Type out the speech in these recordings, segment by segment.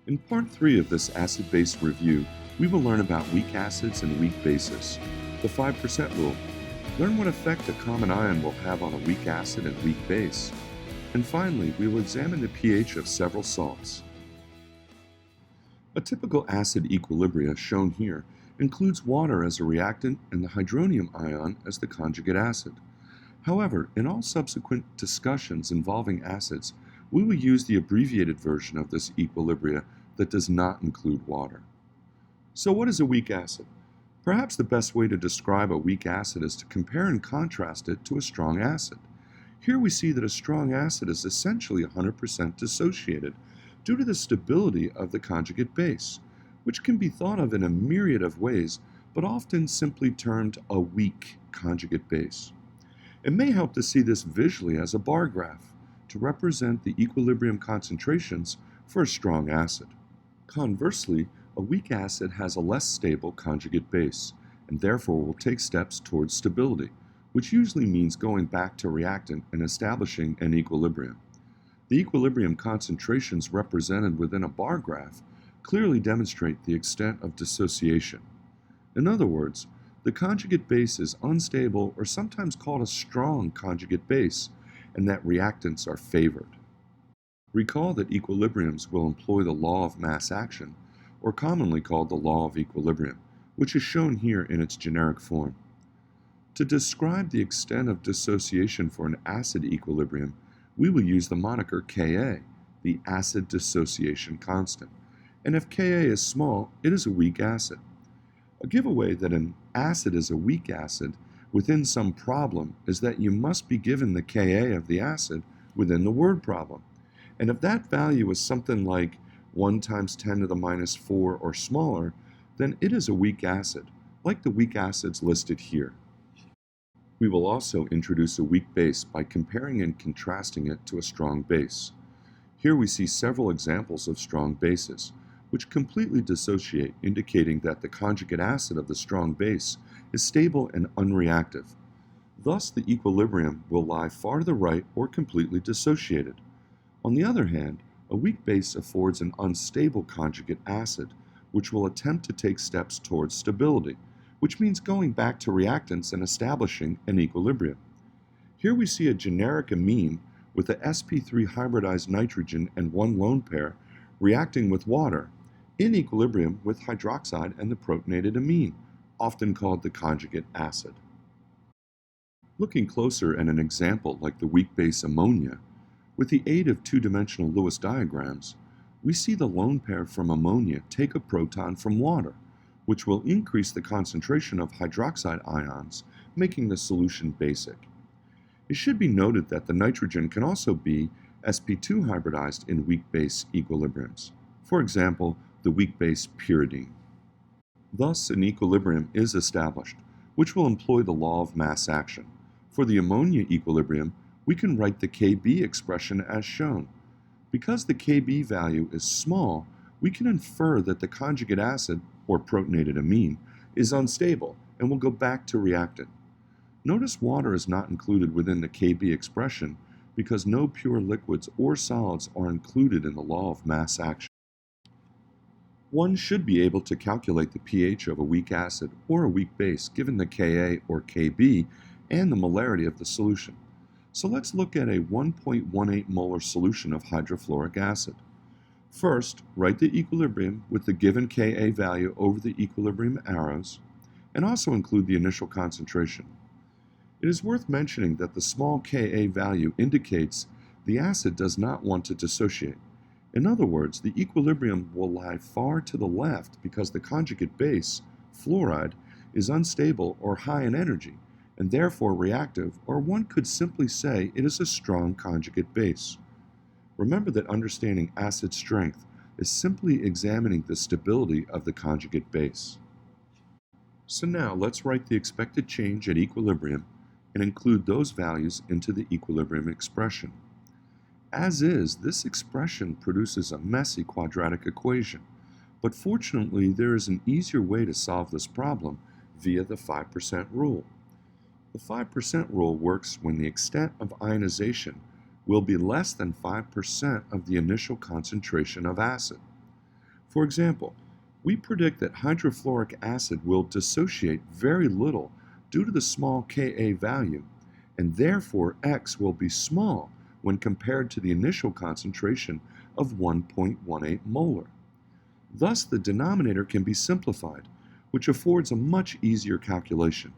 In part 3 of this acid-base review, we will learn about weak acids and weak bases, the 5% rule, learn what effect a common ion will have on a weak acid and weak base, and finally, we will examine the pH of several salts. A typical acid equilibria, shown here, includes water as a reactant and the hydronium ion as the conjugate acid. However, in all subsequent discussions involving acids, we will use the abbreviated version of this equilibria that does not include water. So what is a weak acid? Perhaps the best way to describe a weak acid is to compare and contrast it to a strong acid. Here we see that a strong acid is essentially 100% dissociated due to the stability of the conjugate base, which can be thought of in a myriad of ways, but often simply termed a weak conjugate base. It may help to see this visually as a bar graph to represent the equilibrium concentrations for a strong acid. Conversely, a weak acid has a less stable conjugate base, and therefore will take steps towards stability, which usually means going back to reactant and establishing an equilibrium. The equilibrium concentrations represented within a bar graph clearly demonstrate the extent of dissociation. In other words, the conjugate base is unstable or sometimes called a strong conjugate base, and that reactants are favored. Recall that equilibriums will employ the law of mass action, or commonly called the law of equilibrium, which is shown here in its generic form. To describe the extent of dissociation for an acid equilibrium, we will use the moniker Ka, the acid dissociation constant, and if Ka is small, it is a weak acid. A giveaway that an acid is a weak acid within some problem is that you must be given the Ka of the acid within the word problem. And if that value is something like 1 times 10 to the minus 4 or smaller, then it is a weak acid, like the weak acids listed here. We will also introduce a weak base by comparing and contrasting it to a strong base. Here we see several examples of strong bases, which completely dissociate, indicating that the conjugate acid of the strong base is stable and unreactive. Thus, the equilibrium will lie far to the right or completely dissociated. On the other hand, a weak base affords an unstable conjugate acid, which will attempt to take steps towards stability, which means going back to reactants and establishing an equilibrium. Here we see a generic amine with the sp3 hybridized nitrogen and one lone pair reacting with water in equilibrium with hydroxide and the protonated amine, often called the conjugate acid. Looking closer at an example like the weak base ammonia, with the aid of two-dimensional Lewis diagrams, we see the lone pair from ammonia take a proton from water, which will increase the concentration of hydroxide ions, making the solution basic. It should be noted that the nitrogen can also be sp2 hybridized in weak base equilibriums, for example, the weak base pyridine. Thus, an equilibrium is established, which will employ the law of mass action. For the ammonia equilibrium, we can write the Kb expression as shown. Because the Kb value is small, we can infer that the conjugate acid, or protonated amine, is unstable and will go back to reactant. Notice water is not included within the Kb expression because no pure liquids or solids are included in the law of mass action. One should be able to calculate the pH of a weak acid or a weak base given the Ka or Kb and the molarity of the solution. So let's look at a 1.18 molar solution of hydrofluoric acid. First, write the equilibrium with the given Ka value over the equilibrium arrows, and also include the initial concentration. It is worth mentioning that the small Ka value indicates the acid does not want to dissociate. In other words, the equilibrium will lie far to the left because the conjugate base, fluoride, is unstable or high in energy, and therefore reactive, or one could simply say it is a strong conjugate base. Remember that understanding acid strength is simply examining the stability of the conjugate base. So now let's write the expected change at equilibrium and include those values into the equilibrium expression. As is, this expression produces a messy quadratic equation, but fortunately there is an easier way to solve this problem via the 5% rule. The 5% rule works when the extent of ionization will be less than 5% of the initial concentration of acid. For example, we predict that hydrofluoric acid will dissociate very little due to the small Ka value, and therefore X will be small when compared to the initial concentration of 1.18 molar. Thus, the denominator can be simplified, which affords a much easier calculation.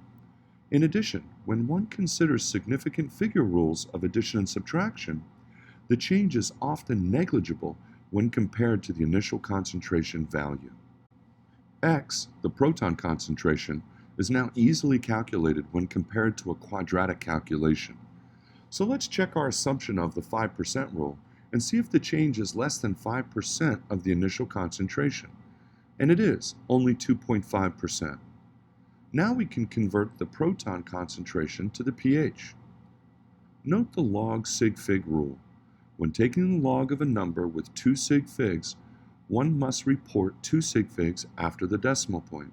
In addition, when one considers significant figure rules of addition and subtraction, the change is often negligible when compared to the initial concentration value. X, the proton concentration, is now easily calculated when compared to a quadratic calculation. So let's check our assumption of the 5% rule and see if the change is less than 5% of the initial concentration. And it is, only 2.5%. Now we can convert the proton concentration to the pH. Note the log sig fig rule. When taking the log of a number with 2 sig figs, one must report 2 sig figs after the decimal point.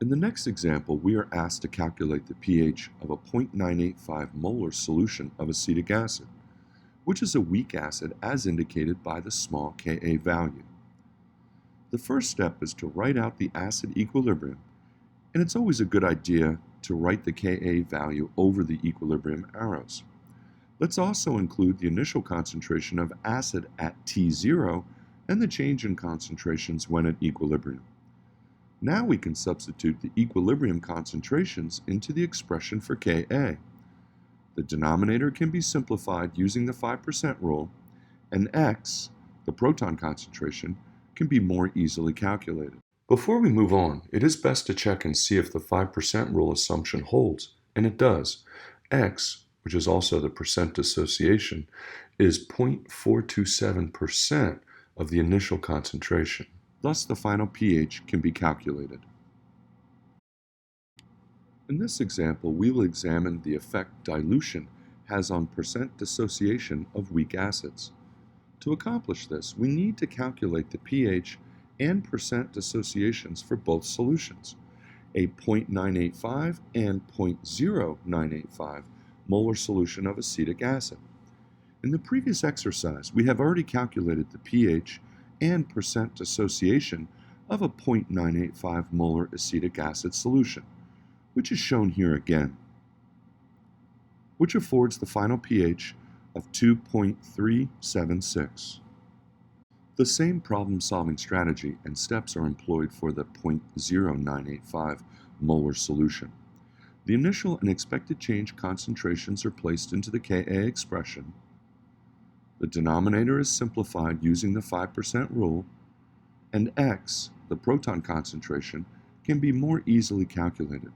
In the next example, we are asked to calculate the pH of a 0.985 molar solution of acetic acid, which is a weak acid as indicated by the small Ka value. The first step is to write out the acid equilibrium, and it's always a good idea to write the Ka value over the equilibrium arrows. Let's also include the initial concentration of acid at T0 and the change in concentrations when at equilibrium. Now we can substitute the equilibrium concentrations into the expression for Ka. The denominator can be simplified using the 5% rule, and X, the proton concentration, can be more easily calculated. Before we move on, it is best to check and see if the 5% rule assumption holds, and it does. X, which is also the percent dissociation, is 0.427% of the initial concentration. Thus, the final pH can be calculated. In this example, we will examine the effect dilution has on percent dissociation of weak acids. To accomplish this, we need to calculate the pH and percent dissociations for both solutions, a 0.985 and 0.0985 molar solution of acetic acid. In the previous exercise, we have already calculated the pH and percent dissociation of a 0.985 molar acetic acid solution, which is shown here again, which affords the final pH of 2.376. The same problem-solving strategy and steps are employed for the 0.0985 molar solution. The initial and expected change concentrations are placed into the Ka expression. The denominator is simplified using the 5% rule, and X, the proton concentration, can be more easily calculated.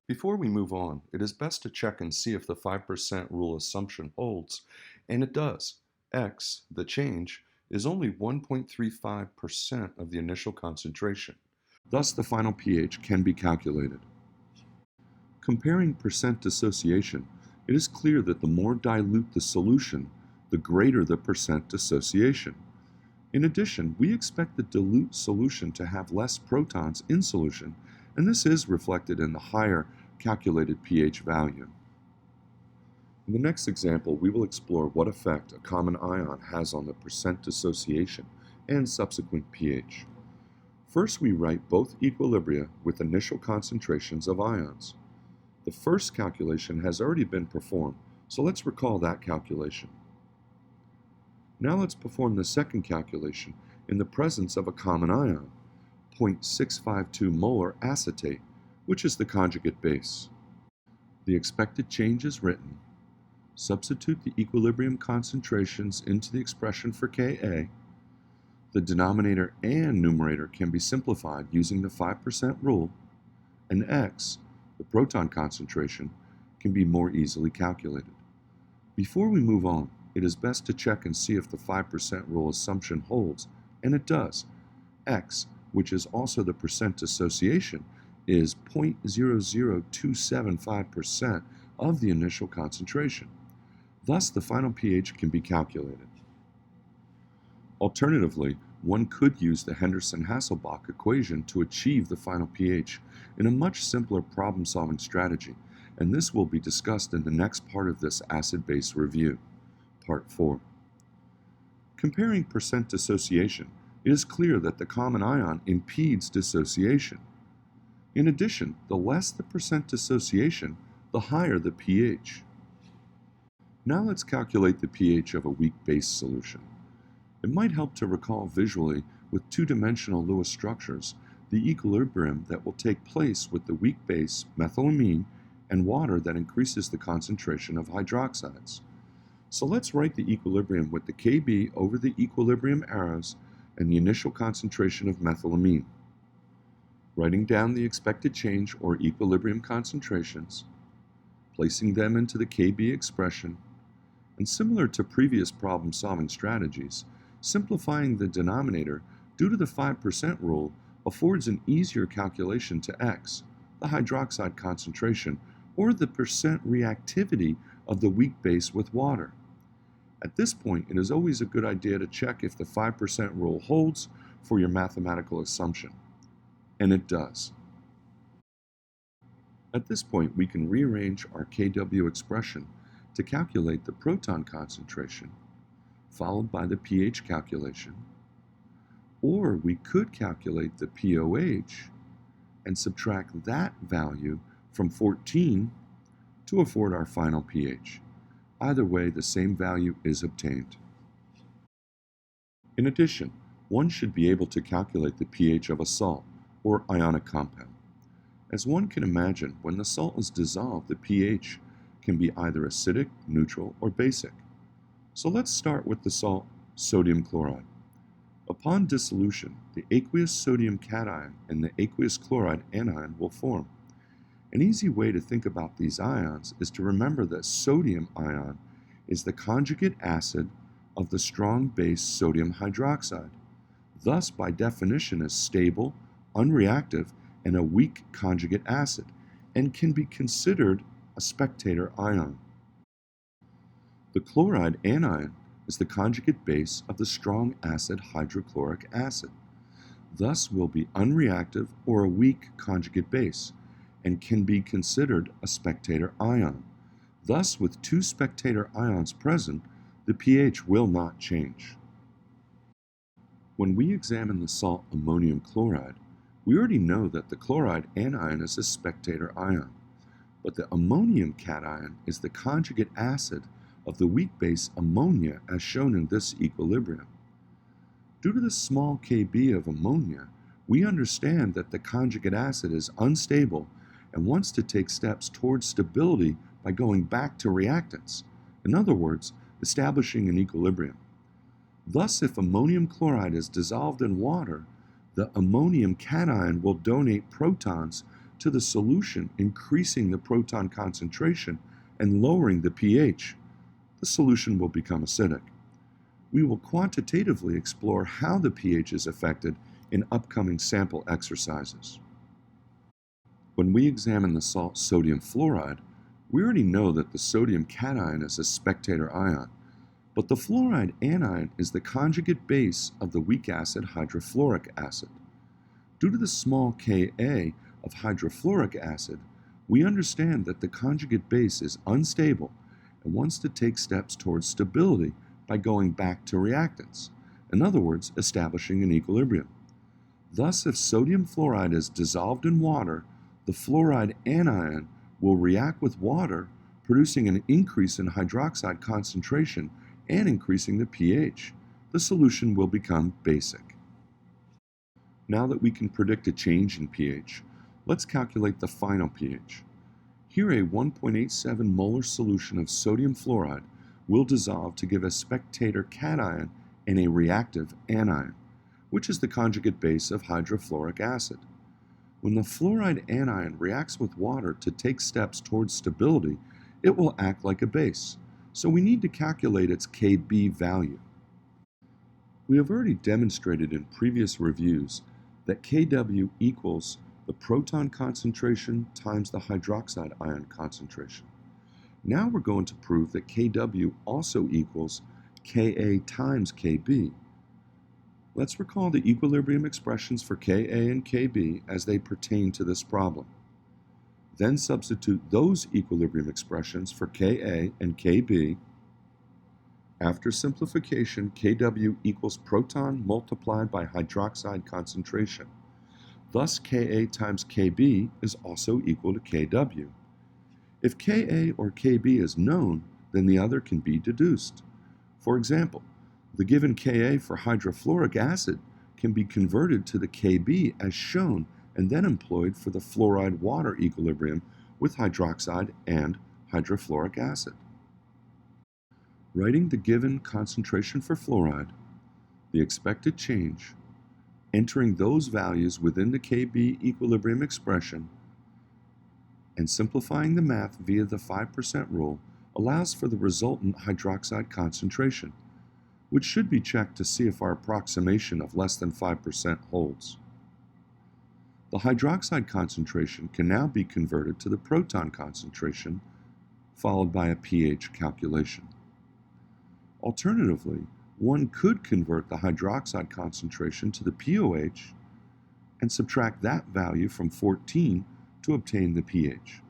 Before we move on, it is best to check and see if the 5% rule assumption holds, and it does. X, the change, is only 1.35% of the initial concentration. Thus, the final pH can be calculated. Comparing percent dissociation, it is clear that the more dilute the solution, the greater the percent dissociation. In addition, we expect the dilute solution to have less protons in solution, and this is reflected in the higher calculated pH value. In the next example, we will explore what effect a common ion has on the percent dissociation and subsequent pH. First, we write both equilibria with initial concentrations of ions. The first calculation has already been performed, so let's recall that calculation. Now let's perform the second calculation in the presence of a common ion, 0.652 molar acetate, which is the conjugate base. The expected change is written. Substitute the equilibrium concentrations into the expression for Ka. The denominator and numerator can be simplified using the 5% rule, and X, the proton concentration, can be more easily calculated. Before we move on, it is best to check and see if the 5% rule assumption holds, and it does. X, which is also the percent dissociation, is 0.00275% of the initial concentration. Thus, the final pH can be calculated. Alternatively, one could use the Henderson-Hasselbalch equation to achieve the final pH in a much simpler problem-solving strategy, and this will be discussed in the next part of this acid-base review, Part 4. Comparing percent dissociation, it is clear that the common ion impedes dissociation. In addition, the less the percent dissociation, the higher the pH. Now let's calculate the pH of a weak base solution. It might help to recall visually with two-dimensional Lewis structures the equilibrium that will take place with the weak base methylamine and water that increases the concentration of hydroxides. So let's write the equilibrium with the Kb over the equilibrium arrows and the initial concentration of methylamine. Writing down the expected change or equilibrium concentrations, placing them into the Kb expression, and similar to previous problem-solving strategies, simplifying the denominator due to the 5% rule affords an easier calculation to X, the hydroxide concentration, or the percent reactivity of the weak base with water. At this point, it is always a good idea to check if the 5% rule holds for your mathematical assumption. And it does. At this point, we can rearrange our Kw expression to calculate the proton concentration, followed by the pH calculation, or we could calculate the pOH and subtract that value from 14 to afford our final pH. Either way, the same value is obtained. In addition, one should be able to calculate the pH of a salt or ionic compound. As one can imagine, when the salt is dissolved, the pH can be either acidic, neutral, or basic. So let's start with the salt sodium chloride. Upon dissolution, the aqueous sodium cation and the aqueous chloride anion will form. An easy way to think about these ions is to remember that sodium ion is the conjugate acid of the strong base sodium hydroxide. Thus, by definition, is stable, unreactive, and a weak conjugate acid, and can be considered a spectator ion. The chloride anion is the conjugate base of the strong acid hydrochloric acid. Thus will be unreactive or a weak conjugate base, and can be considered a spectator ion. Thus, with two spectator ions present, the pH will not change. When we examine the salt ammonium chloride, we already know that the chloride anion is a spectator ion, but the ammonium cation is the conjugate acid of the weak base ammonia as shown in this equilibrium. Due to the small Kb of ammonia, we understand that the conjugate acid is unstable and wants to take steps towards stability by going back to reactants, in other words, establishing an equilibrium. Thus, if ammonium chloride is dissolved in water, the ammonium cation will donate protons to the solution, increasing the proton concentration and lowering the pH. The solution will become acidic. We will quantitatively explore how the pH is affected in upcoming sample exercises. When we examine the salt sodium fluoride, we already know that the sodium cation is a spectator ion, but the fluoride anion is the conjugate base of the weak acid hydrofluoric acid. Due to the small Ka of hydrofluoric acid, we understand that the conjugate base is unstable and wants to take steps towards stability by going back to reactants, in other words, establishing an equilibrium. Thus, if sodium fluoride is dissolved in water, the fluoride anion will react with water, producing an increase in hydroxide concentration and increasing the pH. The solution will become basic. Now that we can predict a change in pH, let's calculate the final pH. Here, a 1.87 molar solution of sodium fluoride will dissolve to give a spectator cation and a reactive anion, which is the conjugate base of hydrofluoric acid. When the fluoride anion reacts with water to take steps towards stability, it will act like a base, so we need to calculate its Kb value. We have already demonstrated in previous reviews that Kw equals the proton concentration times the hydroxide ion concentration. Now we're going to prove that Kw also equals Ka times Kb. Let's recall the equilibrium expressions for Ka and Kb as they pertain to this problem. Then substitute those equilibrium expressions for Ka and Kb After simplification, Kw equals proton multiplied by hydroxide concentration. Thus, Ka times Kb is also equal to Kw. If Ka or Kb is known, then the other can be deduced. For example, the given Ka for hydrofluoric acid can be converted to the Kb as shown and then employed for the fluoride-water equilibrium with hydroxide and hydrofluoric acid. Writing the given concentration for fluoride, the expected change, entering those values within the Kb equilibrium expression, and simplifying the math via the 5% rule allows for the resultant hydroxide concentration, which should be checked to see if our approximation of less than 5% holds. The hydroxide concentration can now be converted to the proton concentration, followed by a pH calculation. Alternatively, one could convert the hydroxide concentration to the pOH and subtract that value from 14 to obtain the pH.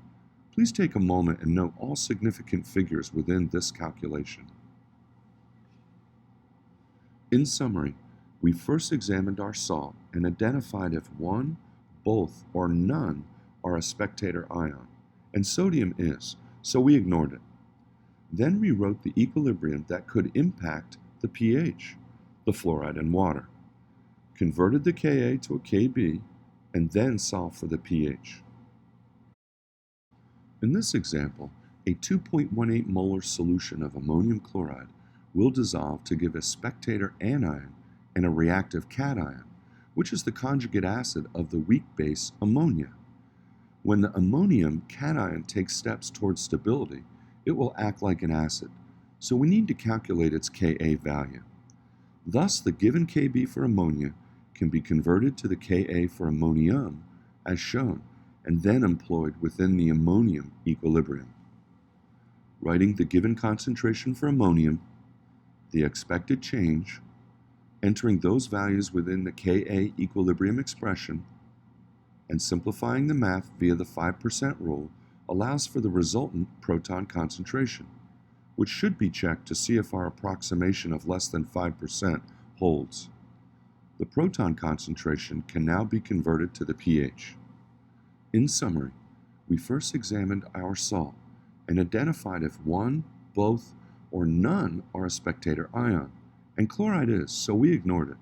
Please take a moment and note all significant figures within this calculation. In summary, we first examined our salt and identified if one, both, or none are a spectator ion, and sodium is, so we ignored it. Then we wrote the equilibrium that could impact the pH, the fluoride and water, converted the Ka to a Kb, and then solved for the pH. In this example, a 2.18 molar solution of ammonium chloride will dissolve to give a spectator anion and a reactive cation, which is the conjugate acid of the weak base ammonia. When the ammonium cation takes steps towards stability, it will act like an acid, so we need to calculate its Ka value. Thus, the given Kb for ammonia can be converted to the Ka for ammonium, as shown, and then employed within the ammonium equilibrium. Writing the given concentration for ammonium, the expected change, entering those values within the Ka equilibrium expression, and simplifying the math via the 5% rule allows for the resultant proton concentration, which should be checked to see if our approximation of less than 5% holds. The proton concentration can now be converted to the pH. In summary, we first examined our salt and identified if one, both, or none are a spectator ion, and chloride is, so we ignored it.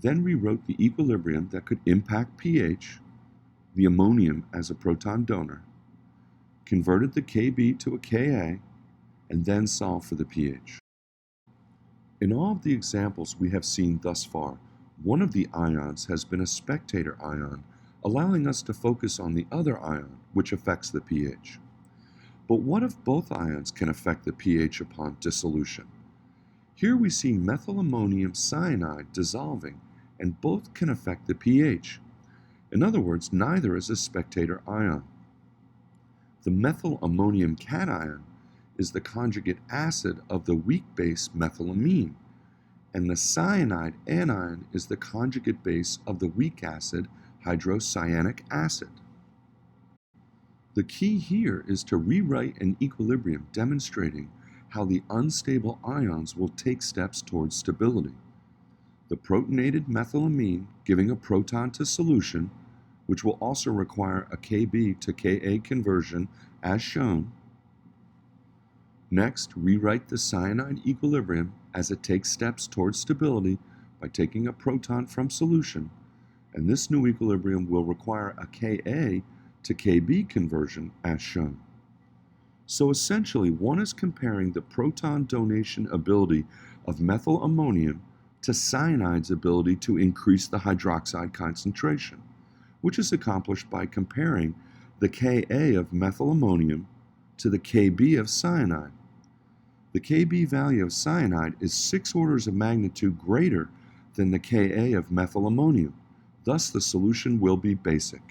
Then we wrote the equilibrium that could impact pH, the ammonium as a proton donor, converted the Kb to a Ka, and then solved for the pH. In all of the examples we have seen thus far, one of the ions has been a spectator ion, allowing us to focus on the other ion, which affects the pH. But what if both ions can affect the pH upon dissolution? Here we see methylammonium cyanide dissolving, and both can affect the pH. In other words, neither is a spectator ion. The methylammonium cation is the conjugate acid of the weak base methylamine, and the cyanide anion is the conjugate base of the weak acid hydrocyanic acid. The key here is to rewrite an equilibrium demonstrating how the unstable ions will take steps towards stability. The protonated methylamine giving a proton to solution, which will also require a Kb to Ka conversion as shown. Next, rewrite the cyanide equilibrium as it takes steps towards stability by taking a proton from solution, and this new equilibrium will require a Ka to Kb conversion as shown. So essentially, one is comparing the proton donation ability of methylammonium to cyanide's ability to increase the hydroxide concentration, which is accomplished by comparing the Ka of methylammonium to the Kb of cyanide. The Kb value of cyanide is 6 orders of magnitude greater than the Ka of methylammonium, thus the solution will be basic.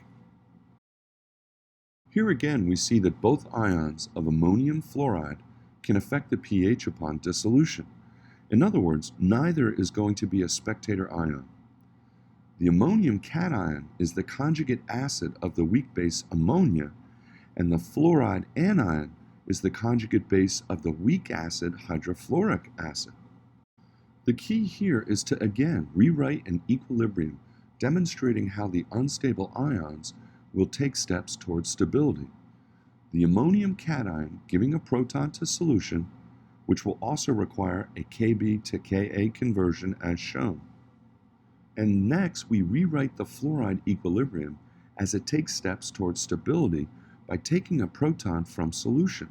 Here again we see that both ions of ammonium fluoride can affect the pH upon dissolution. In other words, neither is going to be a spectator ion. The ammonium cation is the conjugate acid of the weak base ammonia, and the fluoride anion is the conjugate base of the weak acid hydrofluoric acid. The key here is to again rewrite an equilibrium demonstrating how the unstable ions will take steps towards stability. The ammonium cation giving a proton to solution, which will also require a Kb to Ka conversion as shown. And next we rewrite the fluoride equilibrium as it takes steps towards stability by taking a proton from solution.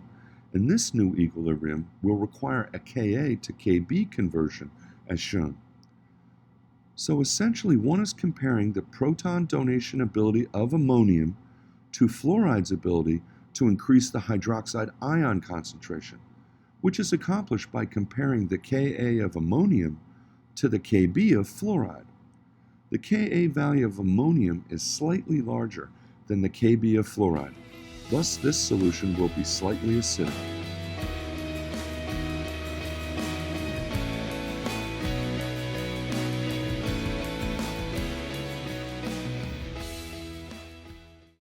And this new equilibrium will require a Ka to Kb conversion as shown. So essentially one is comparing the proton donation ability of ammonium to fluoride's ability to increase the hydroxide ion concentration, which is accomplished by comparing the Ka of ammonium to the Kb of fluoride. The Ka value of ammonium is slightly larger than the Kb of fluoride, thus this solution will be slightly acidic.